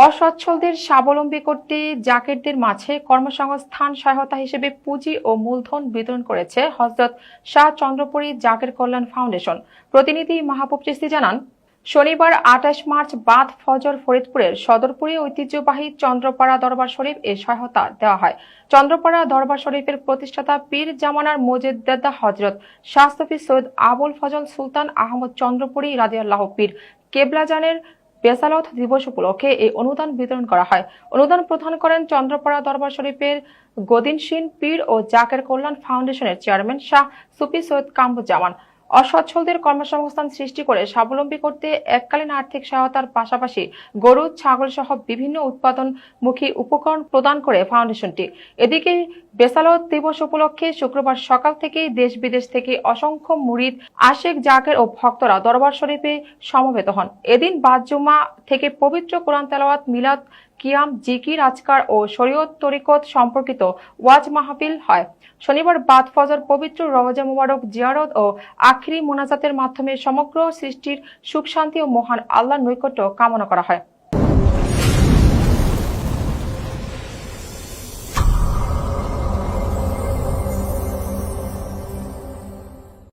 অসচ্ছলদের স্বাবলম্বী করতে জাকিরদের মাঝে কর্মসংস্থান সহায়তা হিসেবে পুঁজি ও মূলধন বিতরণ করেছে হযরত শাহ চন্দ্রপুরী জাকির কল্যাণ ফাউন্ডেশন। প্রতিনিধি মাহবুব চিস্তি জানান, শনিবার ২৮ মার্চ বাদ ফজর ফরিদপুরের সদরপুরে ঐতিহ্যবাহী চন্দ্রপাড়া দরবার শরীফ এ সহায়তা দেওয়া হয়। চন্দ্রপাড়া দরবার শরীফের প্রতিষ্ঠাতা পীর জামানার মোজেদ্দেদা হযরত শাহ সুফি সৈয়দ আবুল ফজল সুলতান আহমদ চন্দ্রপুরী রাদিয়াল্লাহু পীর কেবলাজানের বেসালত দিবস উপলক্ষে এই অনুদান বিতরণ করা হয়। অনুদান প্রদান করেন চন্দ্রপাড়া দরবার শরীফের গদিনশীন পীর ও জাকের কল্যাণ ফাউন্ডেশনের চেয়ারম্যান শাহ সুফি সৈয়দ কামরুজ্জামান। অসচ্ছলদের কর্মসংস্থান সৃষ্টি করে স্বাবলম্বী করতে এককালীন আর্থিক সহায়তার পাশাপাশি গরু, ছাগল সহ বিভিন্ন উৎপাদনমুখী উপকরণ প্রদান করে ফাউন্ডেশনটি। এদিকে বেসালত দিবস উপলক্ষে শুক্রবার সকাল থেকেই দেশ বিদেশ থেকে অসংখ্য মুরিদ, আশেক, জাকের ও ভক্তরা দরবার শরীফে সমবেত হন। এদিন বাদ জুমা থেকে পবিত্র কোরআন তেলাওয়াত, মিলাদ, কিয়াম, জিকির, আজকার ও শরীয়ত তরিকত সম্পর্কিত ওয়াজ মাহফিল হয়। শনিবার বাদ ফজর পবিত্র রওজা মুবারক জিয়ারত ও আখিরি মোনাজাতের মাধ্যমে সমগ্র সৃষ্টির সুখ শান্তি ও মহান আল্লাহর নৈকট্য কামনা করা হয়।